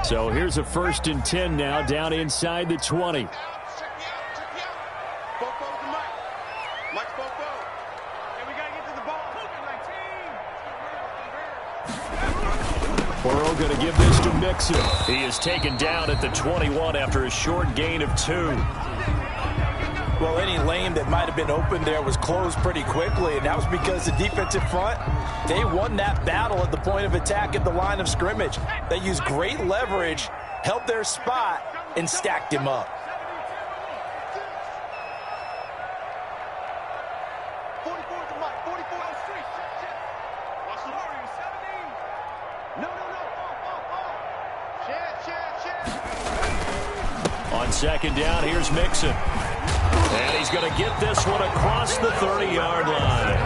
So here's a 1st and 10 now, down inside the 20. Burrow going to give this to Mixon. He is taken down at the 21 after a short gain of 2. Well, any lane that might have been open there was closed pretty quickly, and that was because the defensive front, they won that battle at the point of attack at the line of scrimmage. They used great leverage, held their spot, and stacked him up. On 2nd down, here's Mixon. And he's going to get this one across the 30-yard line.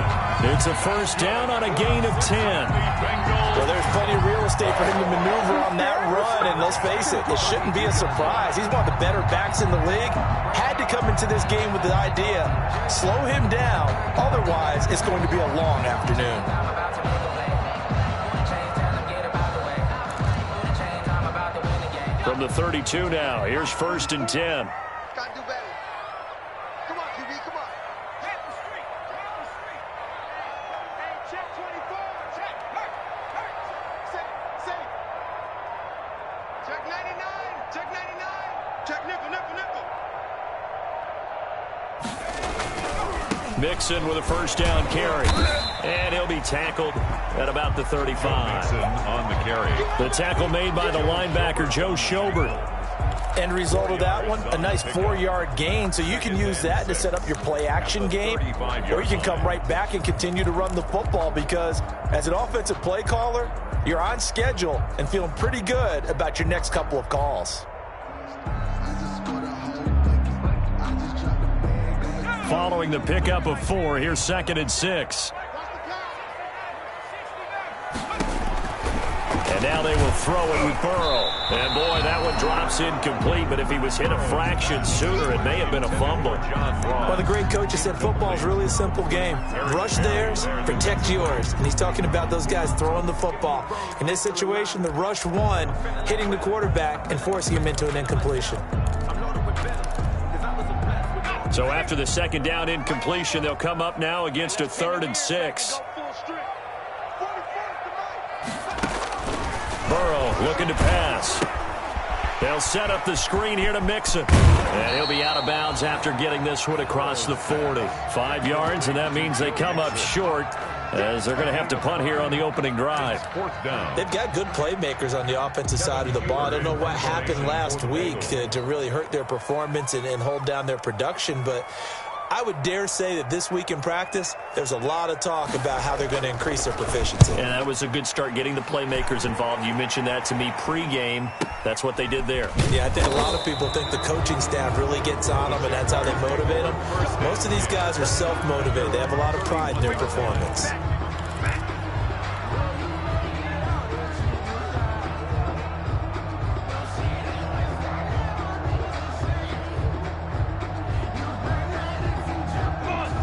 It's a 1st down on a gain of 10. Well, there's plenty of real estate for him to maneuver on that run, and let's face it, it shouldn't be a surprise. He's one of the better backs in the league. Had to come into this game with the idea, slow him down, otherwise it's going to be a long afternoon. From the 32 now, here's 1st and 10. Mixon with a 1st down carry. And he'll be tackled at about the 35. Mixon on the carry. The tackle made by the linebacker, Joe Schobert. End result of that one, a nice 4-yard gain. So you can use that to set up your play-action game, or you can come right back and continue to run the football because as an offensive play caller, you're on schedule and feeling pretty good about your next couple of calls. Following the pickup of 4, here's 2nd and 6. And now they will throw it with Burrow. And, boy, that one drops incomplete. But if he was hit a fraction sooner, it may have been a fumble. Well, the great coach has said football is really a simple game. Rush theirs, protect yours. And he's talking about those guys throwing the football. In this situation, the rush won, hitting the quarterback and forcing him into an incompletion. So after the 2nd down incompletion, they'll come up now against a 3rd and 6. Burrow looking to pass. They'll set up the screen here to Mixon. And he'll be out of bounds after getting this one across the 40. 5 yards, and that means they come up short as they're going to have to punt here on the opening drive. 4th down. They've got good playmakers on the offensive side of the ball. I don't know what happened last week to really hurt their performance and hold down their production, but I would dare say that this week in practice, there's a lot of talk about how they're going to increase their proficiency. And that was a good start getting the playmakers involved. You mentioned that to me pregame. That's what they did there. Yeah, I think a lot of people think the coaching staff really gets on them, and that's how they motivate them. Most of these guys are self-motivated. They have a lot of pride in their performance.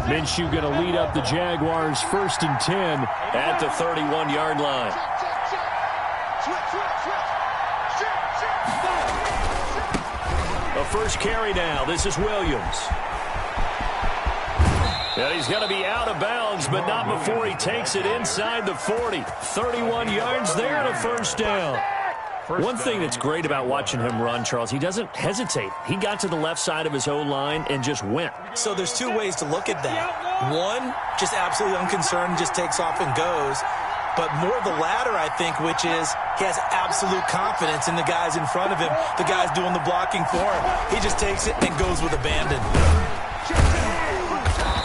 Minshew going to lead up the Jaguars 1st and 10 at the 31-yard line. A 1st carry now. This is Williams. And he's going to be out of bounds, but not before he takes it inside the 40. 31 yards there to 1st down. One thing that's great about watching him run, Charles, he doesn't hesitate. He got to the left side of his own line and just went. So there's 2 ways to look at that. One, just absolutely unconcerned, just takes off and goes. But more the latter, I think, which is he has absolute confidence in the guys in front of him, the guys doing the blocking for him. He just takes it and goes with abandon.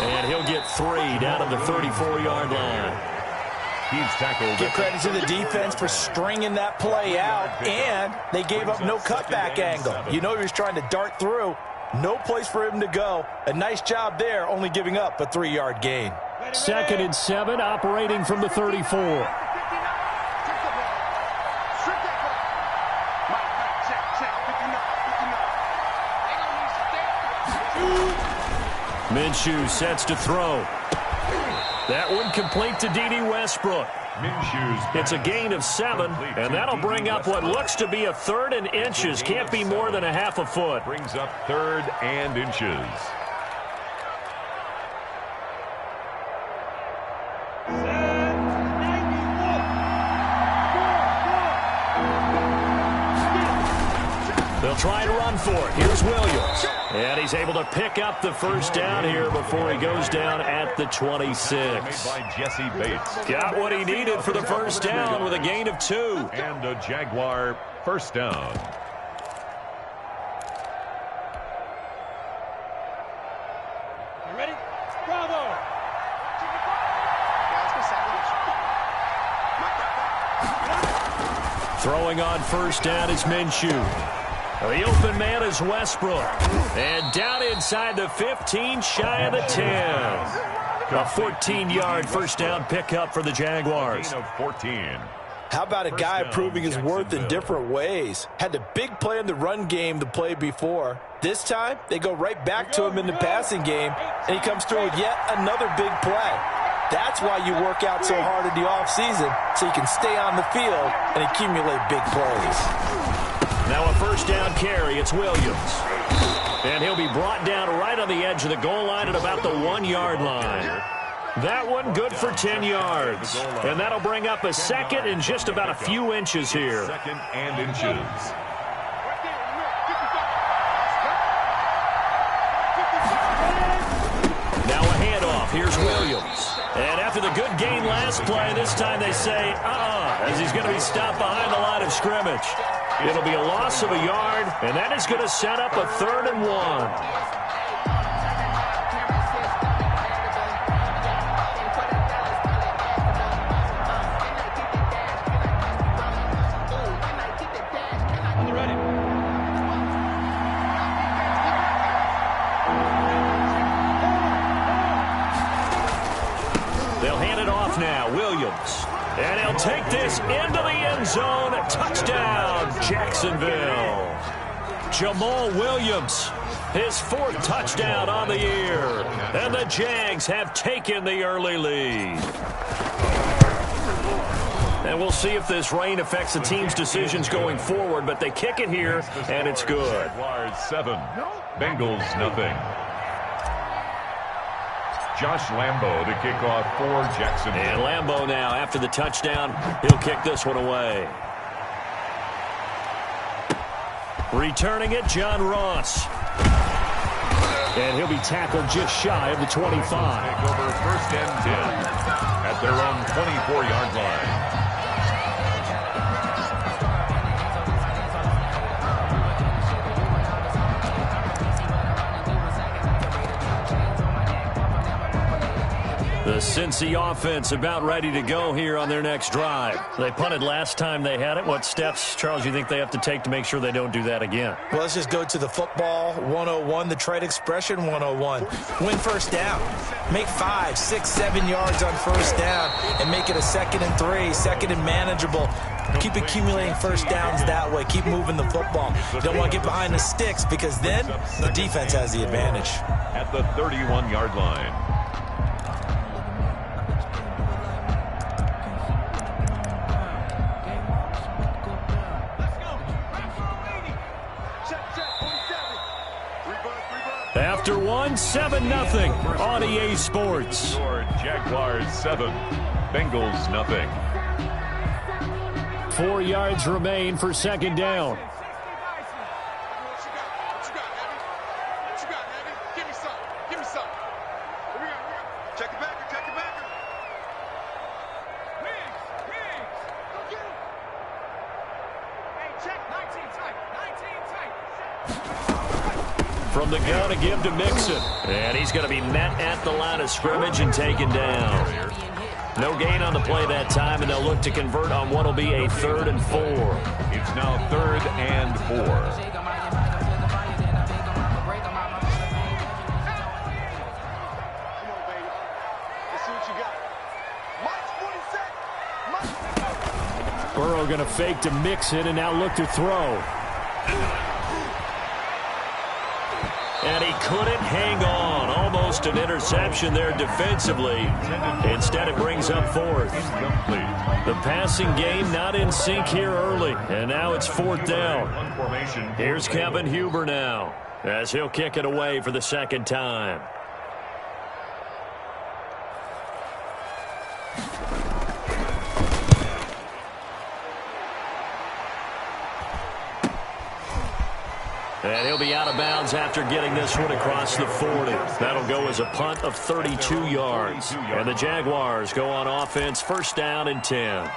And he'll get 3 down to the 34-yard line. Give credit to the defense for stringing that play out, and they gave up no cutback angle. You know he was trying to dart through. No place for him to go. A nice job there, only giving up a 3-yard gain. 2nd and 7, operating from the 34. Minshew sets to throw. That one complete to D.D. Westbrook. It's a gain of 7, and that'll bring up what looks to be a 3rd and inches. Can't be more than a half a foot. Brings up 3rd and inches. They'll try and run for it. Here's Williams. And he's able to pick up the first down here before he goes down at the 26. By Jesse Bates. Got what he needed for the first down with a gain of 2. And a Jaguar first down. You ready? Bravo! Throwing on first down is Minshew. The open man is Westbrook. And down inside the 15, shy of the 10. A 14-yard first down pickup for the Jaguars. Gain of 14. How about a guy proving his worth in different ways? Had the big play in the run game the play before. This time, they go right back to him in the passing game, and he comes through with yet another big play. That's why you work out so hard in the offseason, so you can stay on the field and accumulate big plays. Now a first down carry. It's Williams. And he'll be brought down right on the edge of the goal line at about the 1-yard line. That one good for 10 yards. And that'll bring up a 2nd and just about a few inches here. 2nd and inches. Now a handoff. Here's Williams. And after the good gain last play, this time they say, as he's going to be stopped behind the line of scrimmage. It'll be a loss of a yard, and that is going to set up a 3rd and 1. They'll hand it off now. Williams. And he'll take this into the end zone. Touchdown, Jacksonville. Jamal Williams, his 4th touchdown on the year. And the Jags have taken the early lead. And we'll see if this rain affects the team's decisions going forward, but they kick it here, and it's good. Jaguars 7, Bengals nothing. Josh Lambo to kick off for Jacksonville. And Lambo now, after the touchdown, he'll kick this one away. Returning it, John Ross. And he'll be tackled just shy of the 25. Take over 1st and 10 at their own 24-yard line. The Cincy offense about ready to go here on their next drive. They punted last time they had it. What steps, Charles, you think they have to take to make sure they don't do that again? Well, let's just go to the football 101, the trade expression 101. Win first down. Make 5, 6, 7 yards on first down and make it a 2nd and 3, 2nd and manageable. Keep accumulating first downs that way. Keep moving the football. You don't want to get behind the sticks because then the defense has the advantage. At the 31-yard line. After one, 7-0 on EA Sports. Jaguars 7, Bengals nothing. 4 yards remain for 2nd down. From the gun to give to Mixon. And he's going to be met at the line of scrimmage and taken down. No gain on the play that time, and they'll look to convert on what will be a 3rd and 4. It's now 3rd and 4. Burrow going to fake to Mixon and now look to throw. And he couldn't hang on. Almost an interception there defensively. Instead, it brings up fourth. The passing game not in sync here early. And now it's fourth down. Here's Kevin Huber now, as he'll kick it away for the second time. And he'll be out of bounds after getting this one across the 40. That'll go as a punt of 32 yards. And the Jaguars go on offense, first down and 10.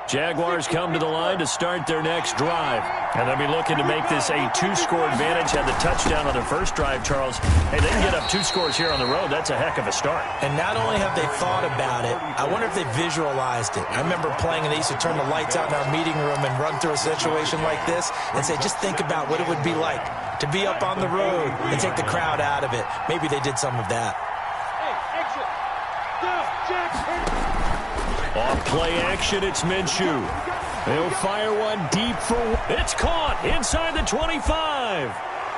Jaguars come to the line to start their next drive. And they'll be looking to make this a two-score advantage. Had the touchdown on their first drive, Charles. Hey, they can get up 2 scores here on the road. That's a heck of a start. And not only have they thought about it, I wonder if they visualized it. I remember playing, and they used to turn the lights out in our meeting room and run through a situation like this and say, just think about what it would be like to be up on the road and take the crowd out of it. Maybe they did some of that. Hey, exit. Go, Jackson. Off play action, it's Minshew. They'll fire one deep for... It's caught inside the 25.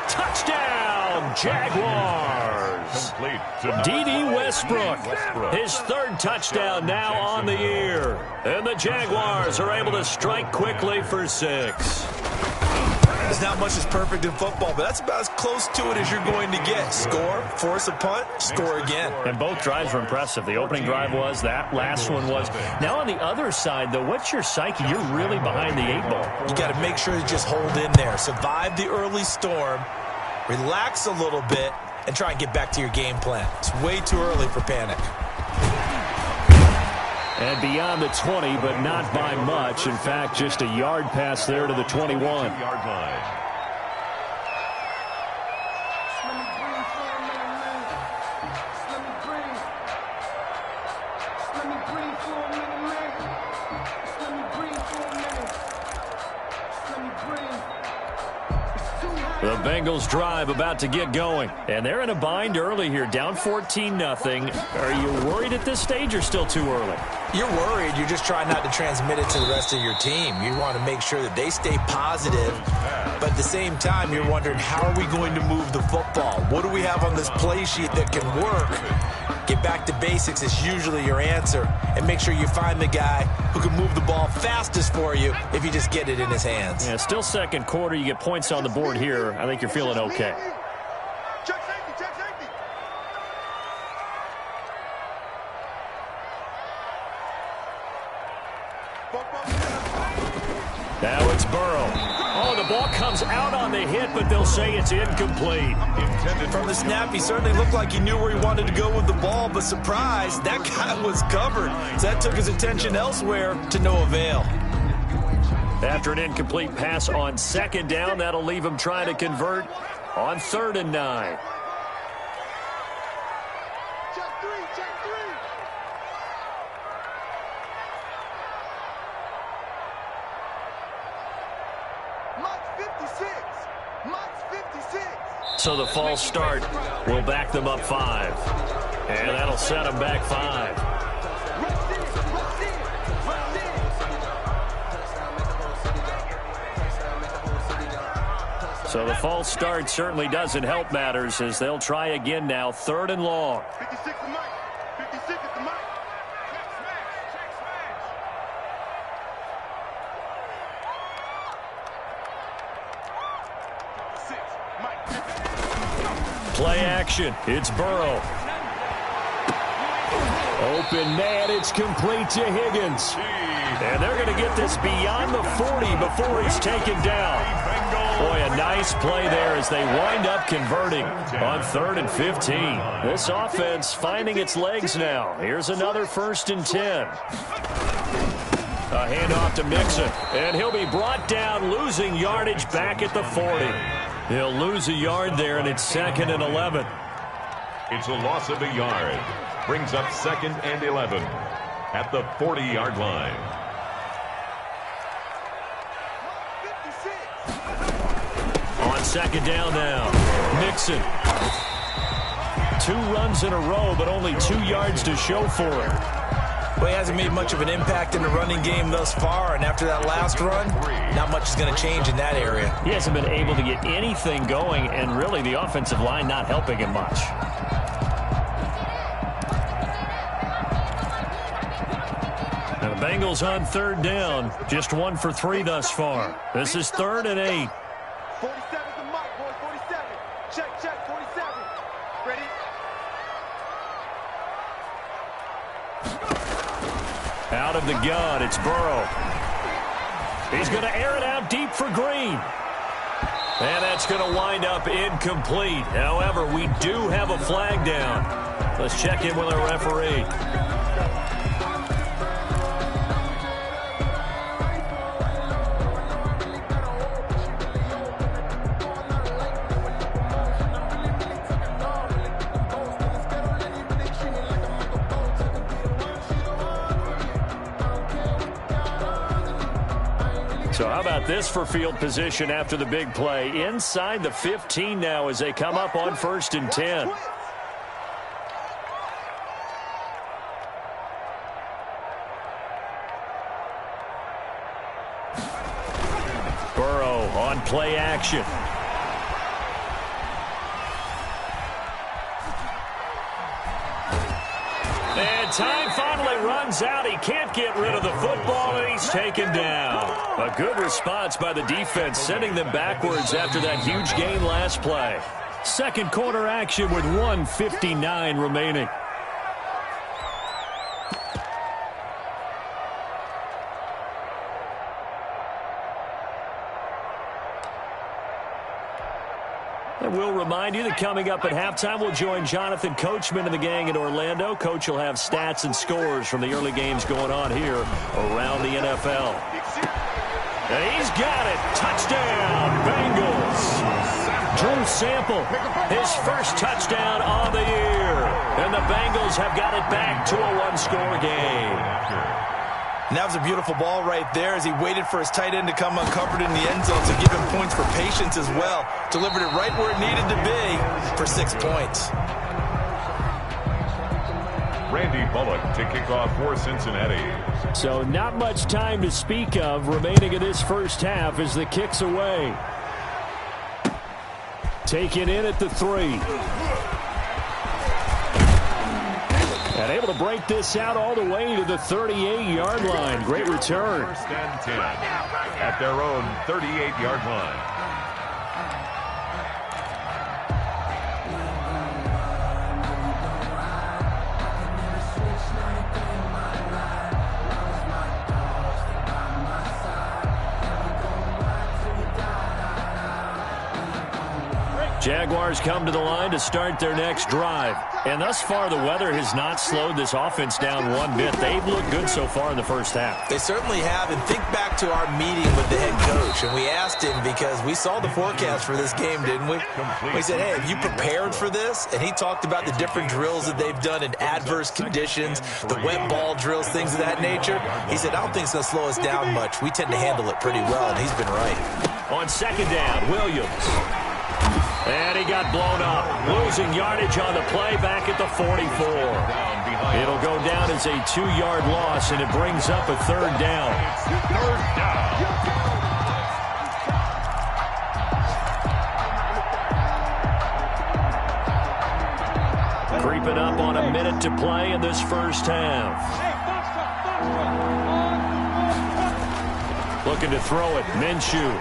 Touchdown, Jaguars. D.D. Westbrook, his third touchdown now on the year. And the Jaguars are able to strike quickly for 6. There's not much that's perfect in football, but that's about as close to it as you're going to get. Score, force a punt, score again. And both drives were impressive. The opening drive was, that last one was. Now on the other side, though, what's your psyche? You're really behind the 8 ball. You got to make sure you just hold in there. Survive the early storm, relax a little bit, and try and get back to your game plan. It's way too early for panic. And beyond the 20, but not by much. In fact, just a yard pass there to the 21. The Bengals drive about to get going. And they're in a bind early here, down 14-0. Are you worried at this stage or still too early? You're worried. You're just trying not to transmit it to the rest of your team. You want to make sure that they stay positive. But at the same time, you're wondering, how are we going to move the football? What do we have on this play sheet that can work? Get back to basics is usually your answer. And make sure you find the guy who can move the ball fastest for you if you just get it in his hands. Yeah, still second quarter. You get points on the board here. I think you're feeling okay. Check safety, check safety. Now it's Burrow. Oh, the ball comes out on the hit, but they'll say it's incomplete. From the snap, he certainly looked like he knew where he wanted to go with the ball, but surprise, that guy was covered. So that took his attention elsewhere to no avail. After an incomplete pass on second down, that'll leave him trying to convert on 3rd and 9. Check three, check three. Max 56. Max 56. So the false start will back them up 5. And that'll set them back 5. So the false start certainly doesn't help matters as they'll try again now, 3rd and long. 56 is Mike. 56 is the Mike. Play action. It's Burrow. Open man. It's complete to Higgins. And they're going to get this beyond the 40 before he's taken down. Boy, a nice play there as they wind up converting on 3rd and 15. This offense finding its legs now. Here's another 1st and 10. A handoff to Mixon, and he'll be brought down, losing yardage back at the 40. He'll lose a yard there, and it's 2nd and 11. It's a loss of a yard. Brings up 2nd and 11 at the 40-yard line. On 2nd down now, Mixon. 2 runs in a row, but only 2 yards to show for it. Well, he hasn't made much of an impact in the running game thus far, and after that last run, not much is going to change in that area. He hasn't been able to get anything going, and really the offensive line not helping him much. And the Bengals on 3rd down. Just 1 for 3 thus far. This is 3rd and 8. 47's the mic, boys. 47. Check, 47. Ready? Out of the gun, it's Burrow. He's going to air it out deep for Green. And that's going to wind up incomplete. However, we do have a flag down. Let's check in with our referee. So how about this for field position after the big play? Inside the 15 now as they come up on 1st and 10. Burrow on play action. And time finally runs out. He can't get rid of the football, and he's taken down. A good response by the defense, sending them backwards after that huge gain last play. Second quarter action with 1:59 remaining. And we'll remind you that coming up at halftime, we'll join Jonathan Coachman and the gang in Orlando. Coach will have stats and scores from the early games going on here around the NFL. And he's got it. Touchdown, Bengals. Drew Sample, his first touchdown on the year. And the Bengals have got it back to a 1-score game. And that was a beautiful ball right there as he waited for his tight end to come uncovered in the end zone to give him points for patience as well. Delivered it right where it needed to be for 6 points. Randy Bullock to kick off for Cincinnati. So not much time to speak of remaining in this first half as the kick's away. Taken in at the 3. And able to break this out all the way to the 38-yard line. Great return. 1st and 10 at their own 38-yard line. Jaguars come to the line to start their next drive. And thus far, the weather has not slowed this offense down one bit. They've looked good so far in the first half. They certainly have. And think back to our meeting with the head coach. And we asked him because we saw the forecast for this game, didn't we? We said, hey, have you prepared for this? And he talked about the different drills that they've done in adverse conditions, the wet ball drills, things of that nature. He said, I don't think it's going to slow us down much. We tend to handle it pretty well, and he's been right. On 2nd down, Williams. And he got blown up. Losing yardage on the play back at the 44. It'll go down as a 2-yard loss, and it brings up a 3rd down. 3rd down. Creeping up on a minute to play in this first half. Looking to throw it. Minshew.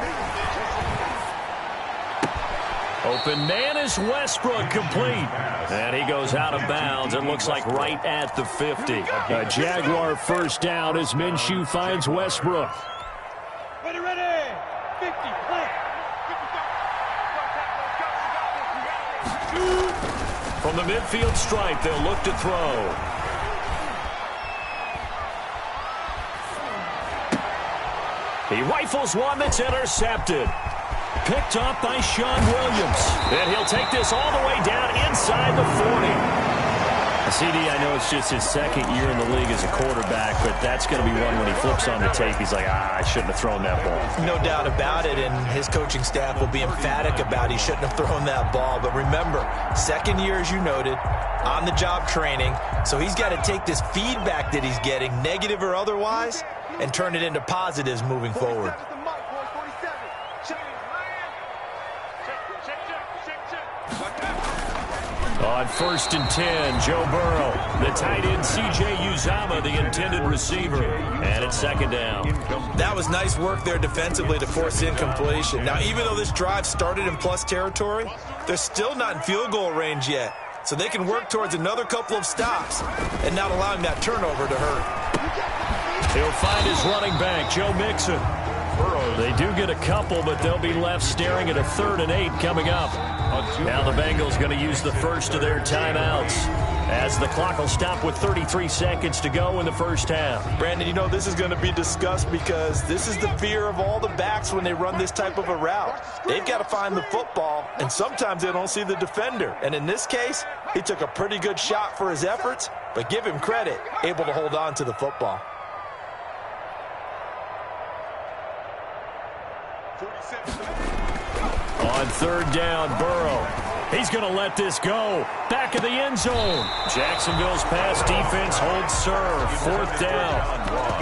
Open man is Westbrook, complete. And he goes out of bounds. It looks like right at the 50. A Jaguar 1st down as Minshew finds Westbrook. Ready, 50, play. From the midfield stripe, they'll look to throw. He rifles one that's intercepted. Picked off by Sean Williams. And he'll take this all the way down inside the 40. CD, I know it's just his second year in the league as a quarterback, but that's going to be one when he flips on the tape, he's like, I shouldn't have thrown that ball. No doubt about it, and his coaching staff will be emphatic about he shouldn't have thrown that ball. But remember, second year, as you noted, on-the-job training, so he's got to take this feedback that he's getting, negative or otherwise, and turn it into positives moving forward. On 1st and 10, Joe Burrow, the tight end C.J. Uzomah, the intended receiver, and it's second down. That was nice work there defensively to force incompletion. Now, even though this drive started in plus territory, they're still not in field goal range yet, so they can work towards another couple of stops and not allowing that turnover to hurt. He'll find his running back, Joe Mixon. They do get a couple, but they'll be left staring at a 3rd and 8 coming up. Now the Bengals going to use the first of their timeouts as the clock will stop with 33 seconds to go in the first half. Brandon, you know, this is going to be discussed because this is the fear of all the backs when they run this type of a route. They've got to find the football, and sometimes they don't see the defender. And in this case, he took a pretty good shot for his efforts, but give him credit, able to hold on to the football. On 3rd down, Burrow. He's going to let this go. Back of the end zone. Jacksonville's pass defense holds serve. 4th down.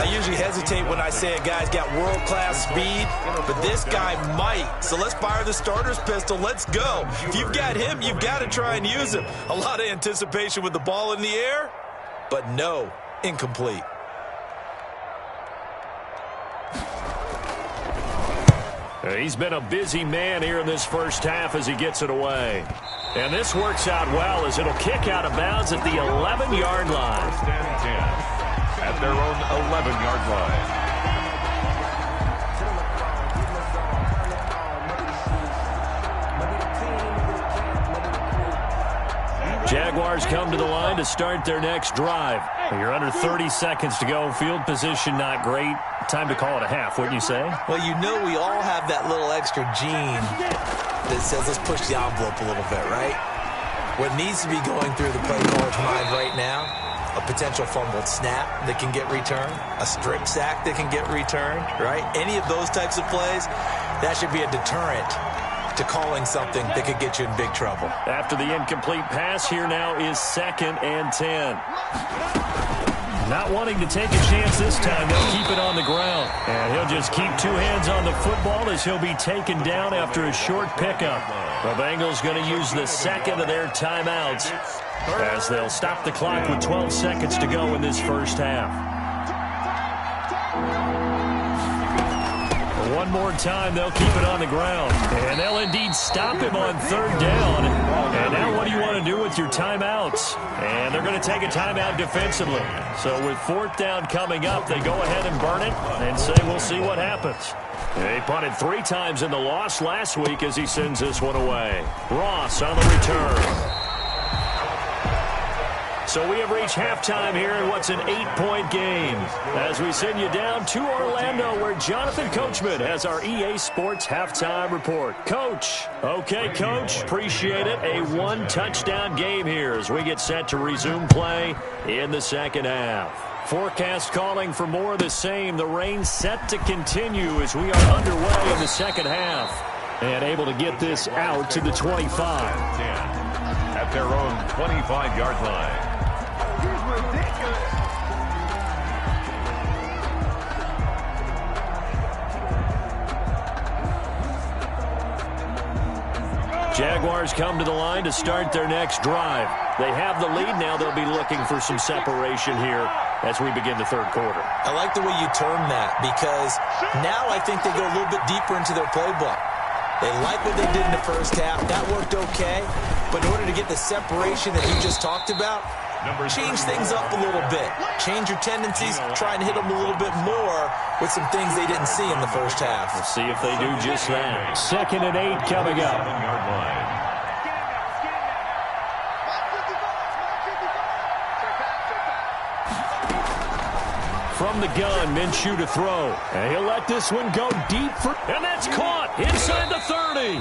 I usually hesitate when I say a guy's got world-class speed, but this guy might. So let's fire the starter's pistol. Let's go. If you've got him, you've got to try and use him. A lot of anticipation with the ball in the air, but no, incomplete. He's been a busy man here in this first half as he gets it away. And this works out well as it'll kick out of bounds at the 11-yard line. 1st and 10 at their own 11-yard line. Jaguars come to the line to start their next drive. You're under 30 seconds to go. Field position not great. Time to call it a half, wouldn't you say? Well, you know we all have that little extra gene that says let's push the envelope a little bit, right? What needs to be going through the play caller's mind right now, a potential fumbled snap that can get returned, a strip sack that can get returned, right? Any of those types of plays, that should be a deterrent to calling something that could get you in big trouble. After the incomplete pass, here now is 2nd and 10. Not wanting to take a chance this time, they'll keep it on the ground. And he'll just keep 2 hands on the football as he'll be taken down after a short pickup. The Bengals going to use the second of their timeouts as they'll stop the clock with 12 seconds to go in this first half. One more time, they'll keep it on the ground. And they'll indeed stop him on 3rd down. And now what do you want to do with your timeouts? And they're going to take a timeout defensively. So with 4th down coming up, they go ahead and burn it and say we'll see what happens. They punted 3 times in the loss last week as he sends this one away. Ross on the return. So we have reached halftime here in what's an 8-point game as we send you down to Orlando where Jonathan Coachman has our EA Sports halftime report. Coach. Okay, Coach. Appreciate it. A 1-touchdown game here as we get set to resume play in the second half. Forecast calling for more of the same. The rain set to continue as we are underway in the second half. And able to get this out to the 25. 10 at their own 25-yard line. Jaguars come to the line to start their next drive. They have the lead now. They'll be looking for some separation here as we begin the 3rd quarter. I like the way you term that because now I think they go a little bit deeper into their playbook. They like what they did in the first half. That worked okay. But in order to get the separation that you just talked about, change things up a little bit. Change your tendencies. Try and hit them a little bit more with some things they didn't see in the first half. We'll see if they do just that. 2nd and 8 coming up. 7-yard line. From the gun, Minshew to throw. And he'll let this one go deep for... And that's caught inside the 30.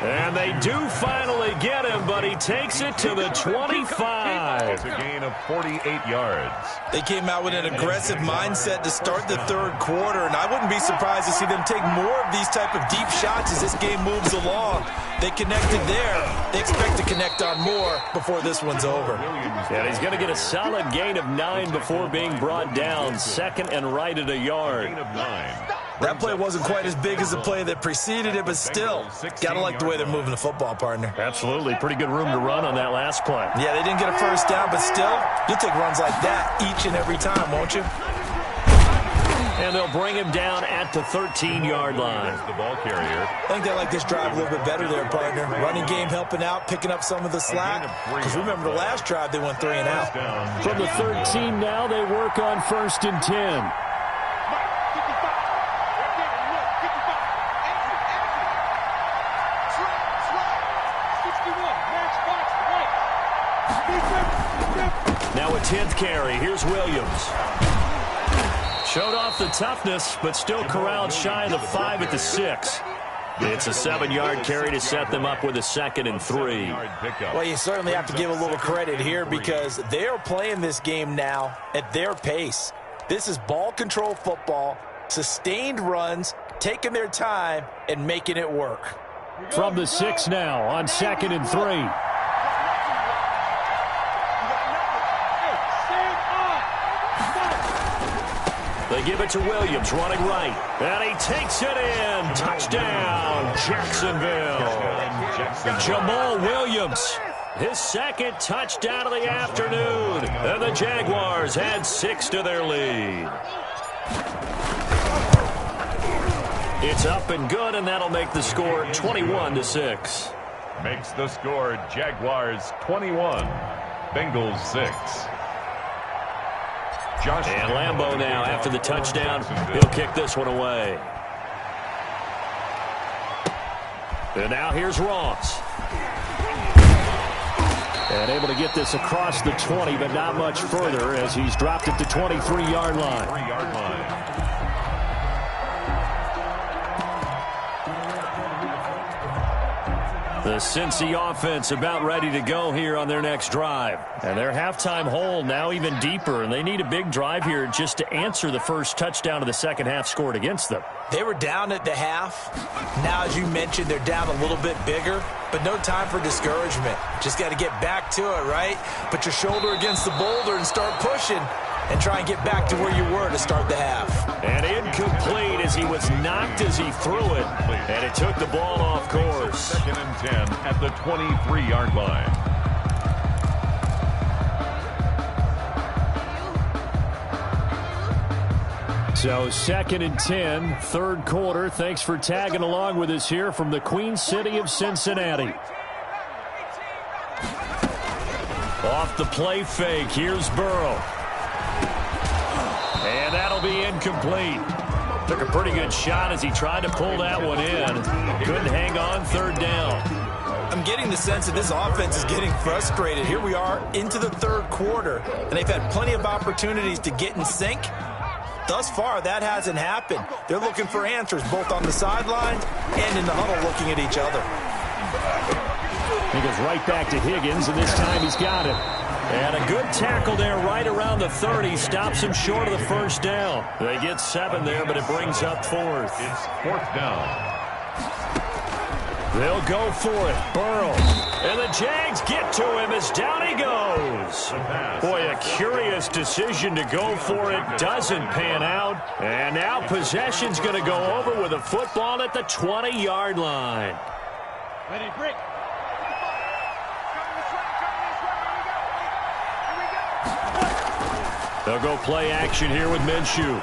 And they do finally get him, but he takes it to the 25. It's a gain of 48 yards. They came out with an aggressive mindset to start the third quarter, and I wouldn't be surprised to see them take more of these type of deep shots as this game moves along. They connected there. They expect to connect on more before this one's over. And he's going to get a solid gain of 9 before being brought down. Second and right at a yard. Gain of 9. That play wasn't quite as big as the play that preceded it, but still, got to like the way they're moving the football, partner. Absolutely. Pretty good room to run on that last play. Yeah, they didn't get a first down, but still, you'll take runs like that each and every time, won't you? And they'll bring him down at the 13-yard line. The ball carrier. I think they like this drive a little bit better there, partner. Running game helping out, picking up some of the slack. Because remember the last drive, they went 3 and out. From the 13 now, they work on 1st and 10. Now a 10th carry. Here's Williams. Showed off the toughness, but still corralled shy of the 5 at the 6. It's a 7-yard carry to set them up with a 2nd and 3. Well, you certainly have to give a little credit here because they are playing this game now at their pace. This is ball control football, sustained runs, taking their time, and making it work. From the 6 now on 2nd and 3. They give it to Williams, running right. And he takes it in. Touchdown, Jacksonville. Jamal Williams, his 2nd touchdown of the afternoon. And the Jaguars add 6 to their lead. It's up and good, and that'll make the score 21-6. Makes the score Jaguars 21, Bengals 6. And Lambeau now, after the touchdown, he'll kick this one away. And now here's Ross. And able to get this across the 20, but not much further as he's dropped it to 23-yard line. 3-yard line. The Cincy offense about ready to go here on their next drive. And their halftime hole now even deeper, and they need a big drive here just to answer the first touchdown of the second half scored against them. They were down at the half. Now, as you mentioned, they're down a little bit bigger, but no time for discouragement. Just got to get back to it, right? Put your shoulder against the boulder and start pushing and try and get back to where you were to start the half. And incomplete as he was knocked as he threw it, and it took the ball off course. 2nd and 10 at the 23-yard line. So 2nd and 10, third quarter. Thanks for tagging along with us here from the Queen City of Cincinnati. Off the play fake, here's Burrow. And that'll be incomplete. Took a pretty good shot as he tried to pull that one in. Couldn't hang on, 3rd down. I'm getting the sense that this offense is getting frustrated. Here we are into the third quarter, and they've had plenty of opportunities to get in sync. Thus far, that hasn't happened. They're looking for answers both on the sidelines and in the huddle looking at each other. He goes right back to Higgins, and this time he's got it. And a good tackle there right around the 30. Stops him short of the first down. They get 7 there, but it brings up 4th. It's 4th down. They'll go for it. Burrow. And the Jags get to him as down he goes. Boy, a curious decision to go for it. Doesn't pan out. And now possession's going to go over with a football at the 20-yard line. Ready, break. They'll go play action here with Minshew.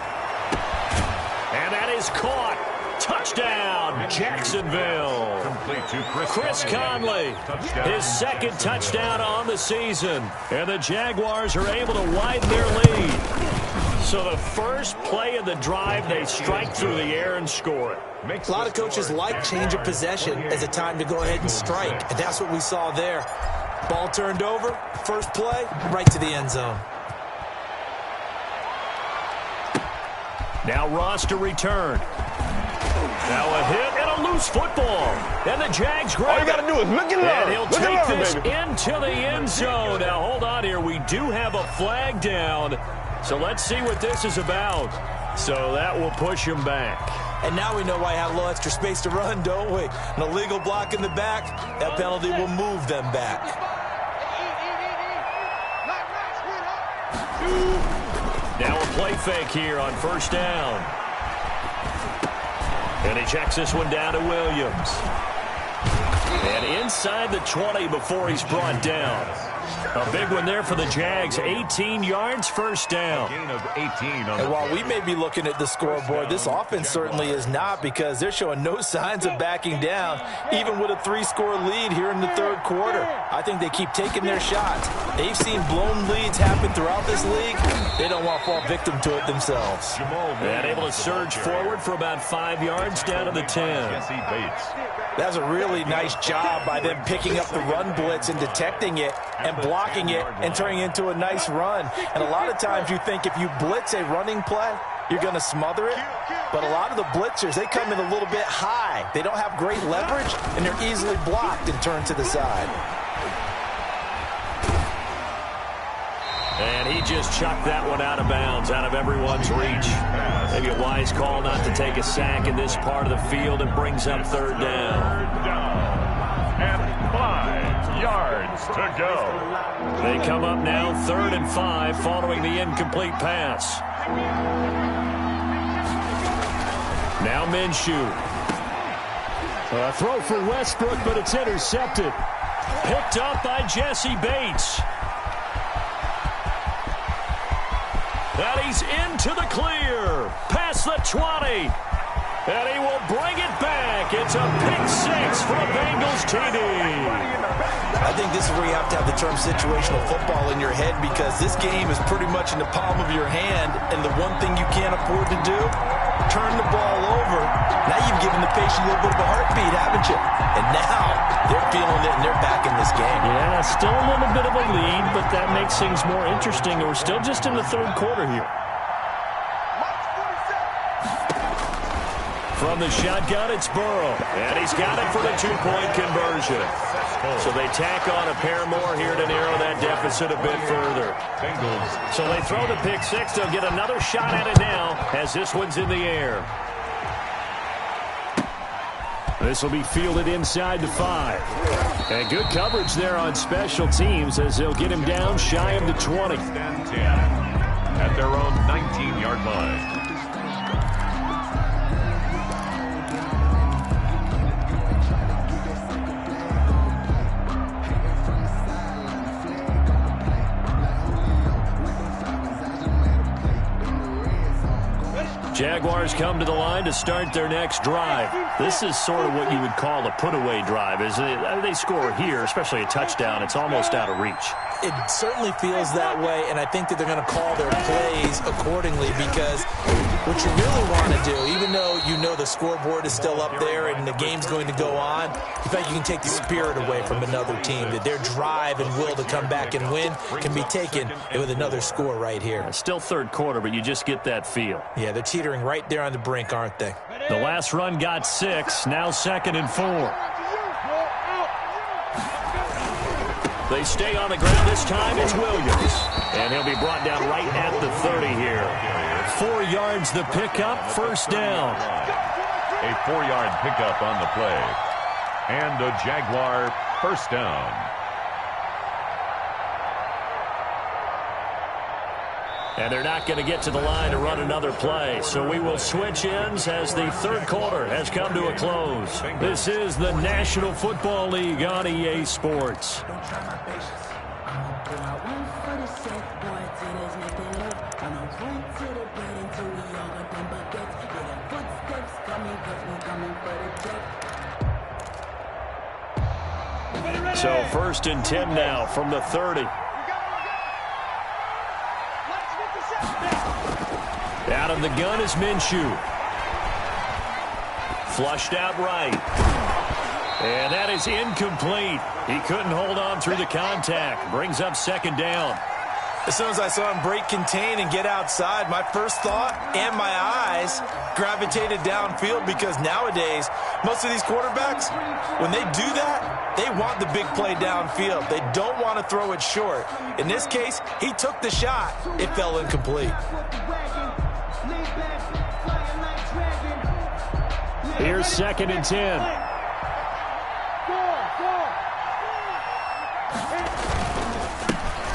And that is caught. Touchdown, Jacksonville. Complete to Chris Conley, his 2nd touchdown on the season. And the Jaguars are able to widen their lead. So the first play of the drive, they strike through the air and score it. A lot of coaches like change of possession as a time to go ahead and strike. And that's what we saw there. Ball turned over, first play, right to the end zone. Now Ross to return. Now a hit and a loose football. And the Jags grab All you got to do is look and learn. And he'll Look and take learn, this baby. into the end zone. Now, hold on here. We do have a flag down. So let's see what this is about. So that will push him back. And now we know why I have a little extra space to run, don't we? An illegal block in the back. That penalty will move them back. Now a play fake here on first down. And he checks this one down to Williams. And inside the 20 before he's brought down. A big one there for the Jags. 18 yards, first down. Gain of 18 on And while we may be looking at the scoreboard, this offense certainly is not, because they're showing no signs of backing down, even with a 3-score lead here in the third quarter. I think they keep taking their shots. They've seen blown leads happen throughout this league. They don't want to fall victim to it themselves. And able to surge forward for about 5 yards down to the 10. Jesse Bates. That's a really nice job by them picking up the run blitz and detecting it and blocking it and turning it into a nice run. And a lot of times you think if you blitz a running play, you're going to smother it. But a lot of the blitzers, they come in a little bit high. They don't have great leverage, and they're easily blocked and turned to the side. And he just chucked that one out of bounds, out of everyone's reach. Maybe a wise call not to take a sack in this part of the field, and brings up third down. And 5 yards to go. They come up now 3rd and 5 following the incomplete pass. Now Minshew. A throw for Westbrook, but it's intercepted. Picked up by Jesse Bates. And he's into the clear. Past the 20. And he will bring it back. It's a pick 6 for a Bengals TD. I think this is where you have to have the term situational football in your head, because this game is pretty much in the palm of your hand, and the one thing you can't afford to do, turn the ball over. Now you've given the patient a little bit of a heartbeat, haven't you? And now they're feeling it, and they're back in this game. Yeah, still a little bit of a lead, but that makes things more interesting. And we're still just in the third quarter here. From the shotgun, it's Burrow. And he's got it for the 2-point conversion. So they tack on a pair more here to narrow that deficit a bit further. So they throw the pick 6. They'll get another shot at it now as this one's in the air. This will be fielded inside the 5. And good coverage there on special teams as they'll get him down shy of the 20. At their own 19-yard line. Jaguars come to the line to start their next drive. This is sort of what you would call a put-away drive. As they score here, especially a touchdown, it's almost out of reach. It certainly feels that way, and I think that they're going to call their plays accordingly, because what you really want to do, even though you know the scoreboard is still up there and the game's going to go on, you think you can take the spirit away from another team, that their drive and will to come back and win can be taken with another score right here. Still third quarter, but you just get that feel. Yeah, they're teetering right there on the brink, aren't they? The last run got 6, now 2nd and 4. They stay on the ground this time. It's Williams. And he'll be brought down right at the 30 here. 4 yards the pickup, first down. A 4-yard pickup on the play. And a Jaguar first down. And they're not going to get to the line to run another play. So we will switch ends as the third quarter has come to a close. This is the National Football League on EA Sports. So 1st and 10 now from the 30. Out of the gun is Minshew. Flushed out right. And that is incomplete. He couldn't hold on through the contact. Brings up 2nd down. As soon as I saw him break contain and get outside, my first thought and my eyes gravitated downfield, because nowadays, most of these quarterbacks, when they do that, they want the big play downfield. They don't want to throw it short. In this case, he took the shot. It fell incomplete. Here's 2nd and 10.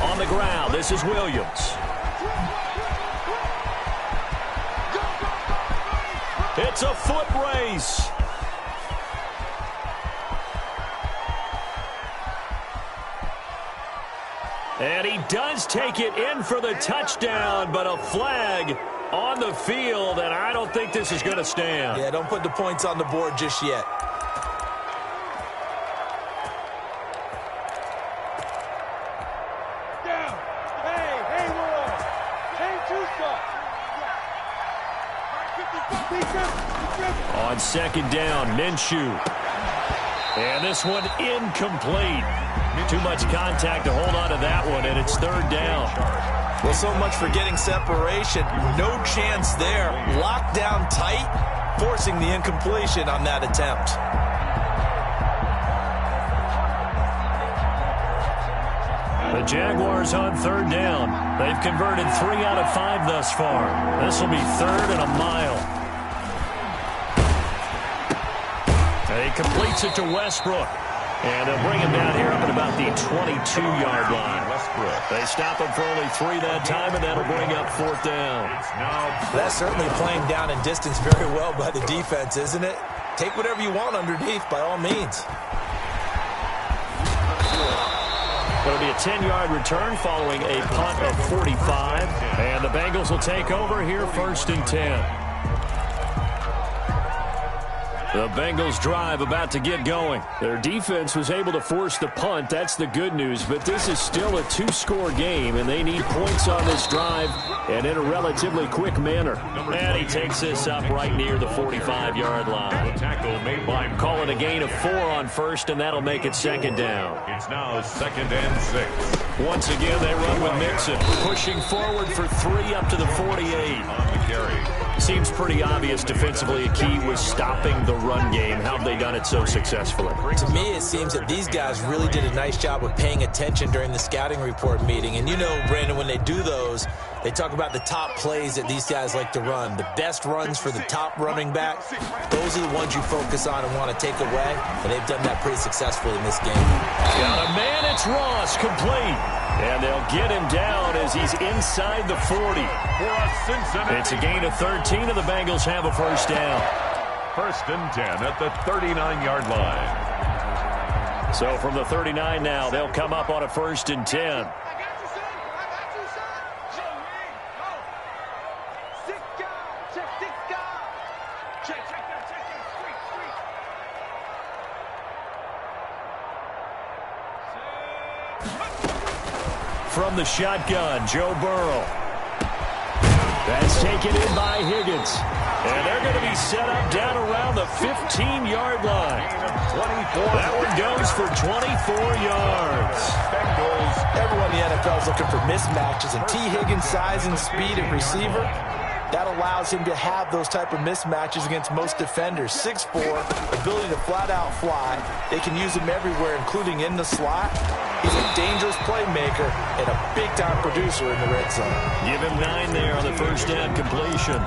On the ground, this is Williams. It's a foot race. And he does take it in for the touchdown, but a flag on the field, and I don't think this is going to stand. Yeah, don't put the points on the board just yet. On 2nd down, Minshew. And this one incomplete. Too much contact to hold on to that one, and it's 3rd down. Well, so much for getting separation. No chance there. Locked down tight, forcing the incompletion on that attempt. The Jaguars on 3rd down. They've converted 3 out of 5 thus far. This will be 3rd and a mile. He completes it to Westbrook. And they'll bring him down here up at about the 22-yard line. They stop him for only 3 that time, and that'll bring up 4th down. That's certainly playing down in distance very well by the defense, isn't it? Take whatever you want underneath, by all means. It'll be a 10-yard return following a punt of 45. And the Bengals will take over here 1st and 10. The Bengals drive about to get going. Their defense was able to force the punt. That's the good news. But this is still a 2-score game, and they need points on this drive and in a relatively quick manner. And he takes this up right near the 45-yard line. Tackle made by Call it a gain of 4 on 1st, and that'll make it 2nd down. It's now 2nd and 6. Once again, they run with Mixon, pushing forward for 3 up to the 48. On the carry. Seems pretty obvious defensively a key was stopping the run game. How have they done it so successfully? To me, it seems that these guys really did a nice job of paying attention during the scouting report meeting. And you know, Brandon, when they do those, they talk about the top plays that these guys like to run. The best runs for the top running back, those are the ones you focus on and want to take away. And they've done that pretty successfully in this game. Got a man, it's Ross, complete. And they'll get him down as he's inside the 40. It's a gain of 13, and the Bengals have a 1st down. 1st and 10 at the 39-yard line. So from the 39 now, they'll come up on a 1st and 10. From the shotgun, Joe Burrow. That's taken in by Higgins. And they're going to be set up down around the 15-yard line. That one goes for 24 yards. Everyone in the NFL is looking for mismatches, and T. Higgins' size and speed at receiver, that allows him to have those type of mismatches against most defenders. 6'4", ability to flat-out fly. They can use him everywhere, including in the slot. He's a dangerous playmaker and a big-time producer in the red zone. Give him 9 there on the 1st down completion.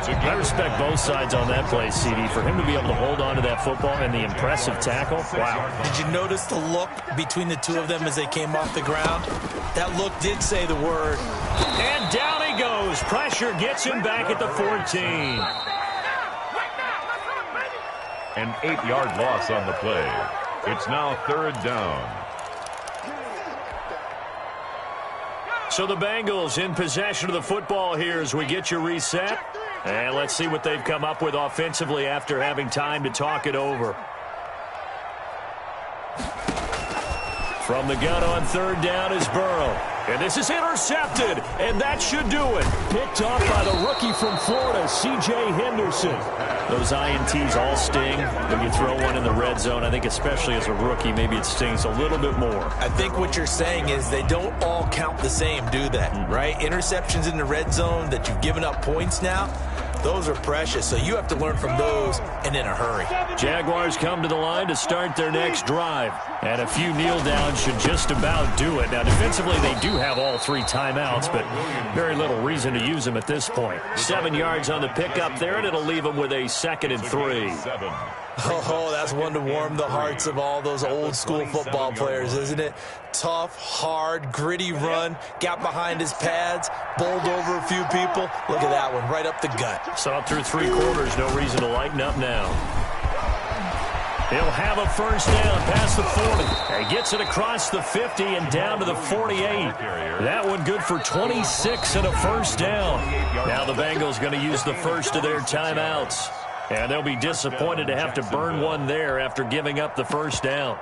I respect both sides on that play, CD. For him to be able to hold on to that football and the impressive tackle, wow. Did you notice the look between the two of them as they came off the ground? That look did say the word. And down he goes. Pressure gets him back at the 14. An 8-yard loss on the play. It's now 3rd down. So the Bengals in possession of the football here as we get you reset. And let's see what they've come up with offensively after having time to talk it over. From the gun on 3rd down is Burrow. And this is intercepted, and that should do it. Picked off by the rookie from Florida, C.J. Henderson. Those INTs all sting. When you throw one in the red zone, I think especially as a rookie, maybe it stings a little bit more. I think what you're saying is they don't all count the same, do they? Right? Interceptions in the red zone that you've given up points now, those are precious. So you have to learn from those and in a hurry. Jaguars come to the line to start their next drive. And a few kneel downs should just about do it. Now, defensively, they do have all 3 timeouts, but very little reason to use them at this point. 7 yards on the pickup there, and it'll leave them with a 2nd and 3. Oh, that's one to warm the hearts of all those old-school football players, isn't it? Tough, hard, gritty run, got behind his pads, bowled over a few people. Look at that one, right up the gut. So through 3 quarters, no reason to lighten up now. He'll have a first down past the 40. He gets it across the 50 and down to the 48. That one good for 26 and a first down. Now the Bengals going to use the first of their timeouts. And they'll be disappointed to have to burn one there after giving up the first down.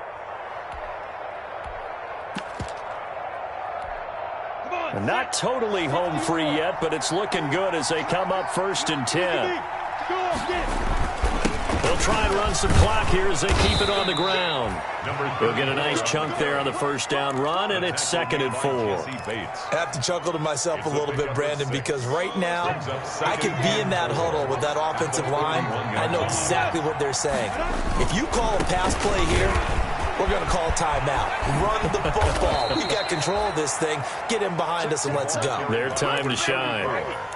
Not totally home free yet, but it's looking good as they come up 1st and 10. They'll try and run some clock here as they keep it on the ground. They'll get a nice chunk there on the first down run, and it's 2nd and 4. I have to chuckle to myself a little bit, Brandon, because right now I could be in that huddle with that offensive line. I know exactly what they're saying. If you call a pass play here, we're going to call timeout. Run the football. We got control of this thing. Get him behind us and let's go. Their time to shine.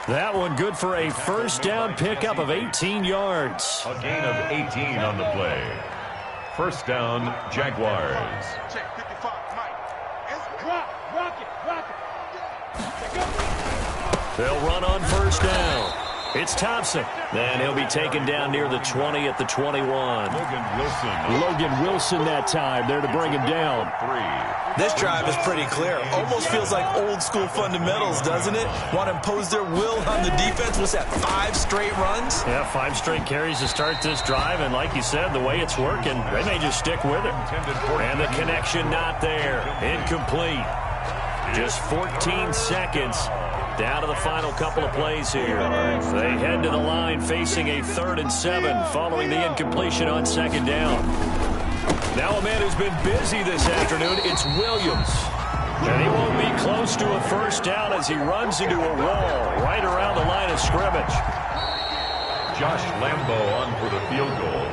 That one good for a first down pickup of 18 yards. A gain of 18 on the play. First down, Jaguars. Check 55, Mike. Rock it. They'll run on first down. It's Thompson. Then he'll be taken down near the 20 at the 21. Logan Wilson that time there to bring him down. This drive is pretty clear. Almost feels like old school fundamentals, doesn't it? Want to impose their will on the defense. What's that, 5 straight runs? Yeah, 5 straight carries to start this drive. And like you said, the way it's working, they may just stick with it. And the connection not there. Incomplete. Just 14 seconds. Down to the final couple of plays here. They head to the line facing a 3rd and 7 following the incompletion on 2nd down. Now a man who's been busy this afternoon, it's Williams. And he won't be close to a first down as he runs into a wall right around the line of scrimmage. Josh Lambo on for the field goal.